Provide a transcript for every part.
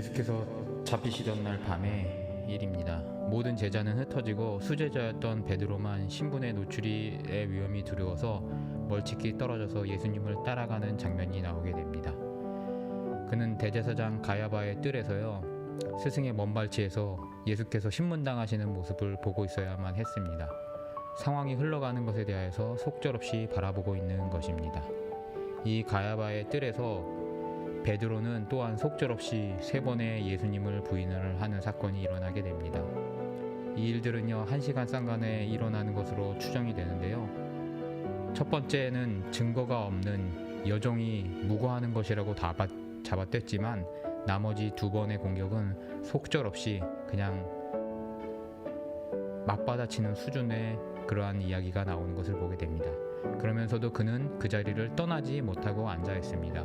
예수께서 잡히시던 날 밤의 일입니다. 모든 제자는 흩어지고 수제자였던 베드로만 신분의 노출의 위험이 두려워서 멀찍이 떨어져서 예수님을 따라가는 장면이 나오게 됩니다. 그는 대제사장 가야바의 뜰에서요, 스승의 먼 발치에서 예수께서 신문당하시는 모습을 보고 있어야만 했습니다. 상황이 흘러가는 것에 대하여서 속절없이 바라보고 있는 것입니다. 이 가야바의 뜰에서 베드로는 또한 속절없이 3번의 예수님을 부인을 하는 사건이 일어나게 됩니다. 이 일들은요, 1시간 쌍간에 일어나는 것으로 추정이 되는데요. 첫 번째는 증거가 없는 여종이 무고하는 것이라고 잡아댔지만 나머지 2번의 공격은 속절없이 그냥 맞받아치는 수준의 그러한 이야기가 나오는 것을 보게 됩니다. 그러면서도 그는 그 자리를 떠나지 못하고 앉아 있습니다.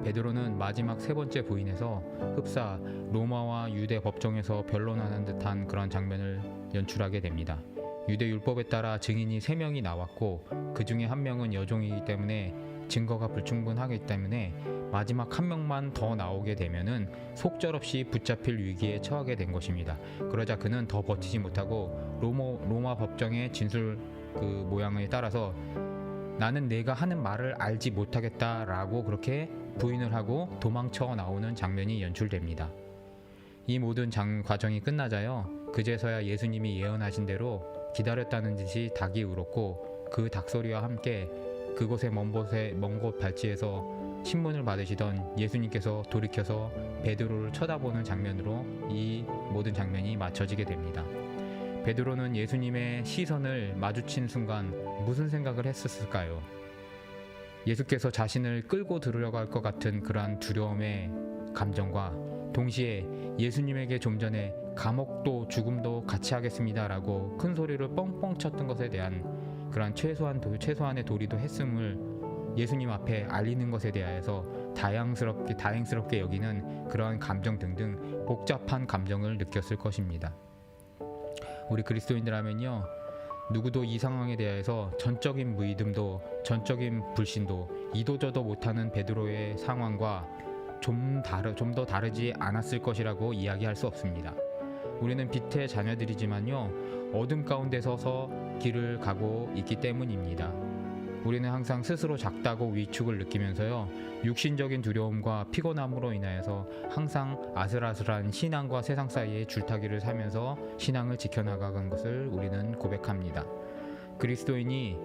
베드로는 마지막 3번째 부인에서 흡사 로마와 유대 법정에서 변론하는 듯한 그런 장면을 연출하게 됩니다. 유대 율법에 따라 증인이 3명이 나왔고 그 중에 1명은 여종이기 때문에 증거가 불충분하기 때문에 마지막 1명만 더 나오게 되면은 속절없이 붙잡힐 위기에 처하게 된 것입니다. 그러자 그는 더 버티지 못하고 로마 법정의 진술 그 모양에 따라서 나는 내가 하는 말을 알지 못하겠다라고 그렇게 부인을 하고 도망쳐 나오는 장면이 연출됩니다. 이 모든 과정이 끝나자요, 그제서야 예수님이 예언하신 대로 기다렸다는 듯이 닭이 울었고 그 닭소리와 함께 그곳의 먼 곳 발치에서 신문을 받으시던 예수님께서 돌이켜서 베드로를 쳐다보는 장면으로 이 모든 장면이 맞춰지게 됩니다. 베드로는 예수님의 시선을 마주친 순간 무슨 생각을 했었을까요? 예수께서 자신을 끌고 들어갈 것 같은 그러한 두려움의 감정과 동시에 예수님에게 좀 전에 감옥도 죽음도 같이 하겠습니다 라고 큰 소리를 뻥뻥 쳤던 것에 대한 그러한 최소한의 도리도 했음을 예수님 앞에 알리는 것에 대하여서 다행스럽게 여기는 그러한 감정 등등 복잡한 감정을 느꼈을 것입니다. 우리 그리스도인들하면요, 누구도 이 상황에 대해서 전적인 무믿음도 전적인 불신도 이도저도 못하는 베드로의 상황과 좀 더 다르지 않았을 것이라고 이야기할 수 없습니다. 우리는 빛의 자녀들이지만요, 어둠 가운데 서서 길을 가고 있기 때문입니다. 우리는 항상 스스로 작다고 위축을 느끼면서요, 육신적인 두려움과 피곤함으로 인하여서 항상 아슬아슬한 신앙과 세상 사이의 줄타기를 살면서 신앙을 지켜나가는 것을 우리는 고백합니다. 그리스도인이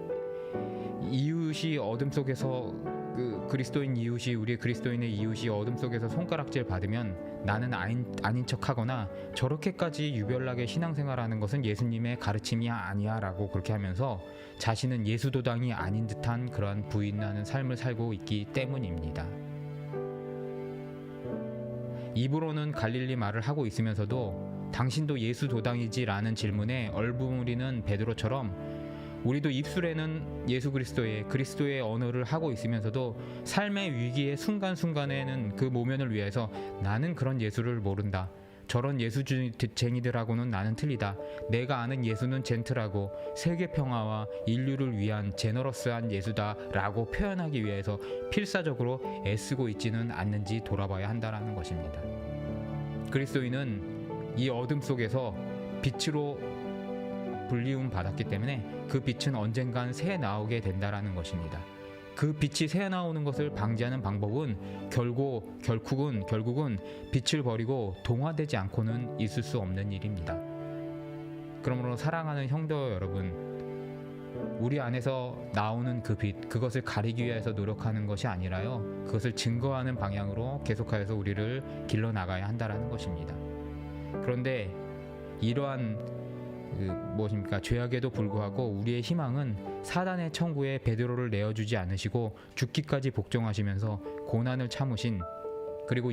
이웃이 어둠 속에서 우리의 그리스도인의 이웃이 어둠 속에서 손가락질 받으면 나는 아닌 척하거나 저렇게까지 유별나게 신앙생활하는 것은 예수님의 가르침이 아니야 라고 그렇게 하면서 자신은 예수도당이 아닌 듯한 그러한 부인하는 삶을 살고 있기 때문입니다. 입으로는 갈릴리 말을 하고 있으면서도 당신도 예수도당이지 라는 질문에 얼버무리는 베드로처럼 우리도 입술에는 예수 그리스도의 언어를 하고 있으면서도 삶의 위기의 순간순간에는 그 모면을 위해서 나는 그런 예수를 모른다. 저런 예수쟁이들하고는 나는 틀리다. 내가 아는 예수는 젠틀하고 세계평화와 인류를 위한 제너러스한 예수다 라고 표현하기 위해서 필사적으로 애쓰고 있지는 않는지 돌아봐야 한다는 것입니다. 그리스도인은 이 어둠 속에서 빛으로 불리움 받았기 때문에 그 빛은 언젠간 새 나오게 된다라는 것입니다. 그 빛이 새 나오는 것을 방지하는 방법은 결국은 빛을 버리고 동화되지 않고는 있을 수 없는 일입니다. 그러므로 사랑하는 형제 여러분, 우리 안에서 나오는 그 빛, 그것을 가리기 위해서 노력하는 것이 아니라요, 그것을 증거하는 방향으로 계속하여서 우리를 길러 나가야 한다라는 것입니다. 그런데 이러한 죄악에도 불구하고 우리의 희망은 사단의 청구에 베드로를 내어주지 않으시고 죽기까지 복종하시면서 고난을 참으신, 그리고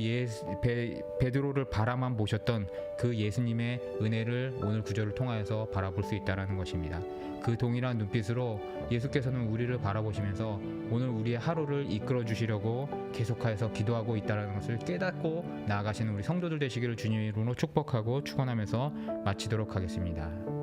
베드로를 바라만 보셨던 그 예수님의 은혜를 오늘 구절을 통하여서 바라볼 수 있다는 것입니다. 그 동일한 눈빛으로 예수께서는 우리를 바라보시면서 오늘 우리의 하루를 이끌어 주시려고 계속하여서 기도하고 있다는 것을 깨닫고 나아가시는 우리 성도들 되시기를 주님의 이름으로 축복하고 축원하면서 마치도록 하겠습니다.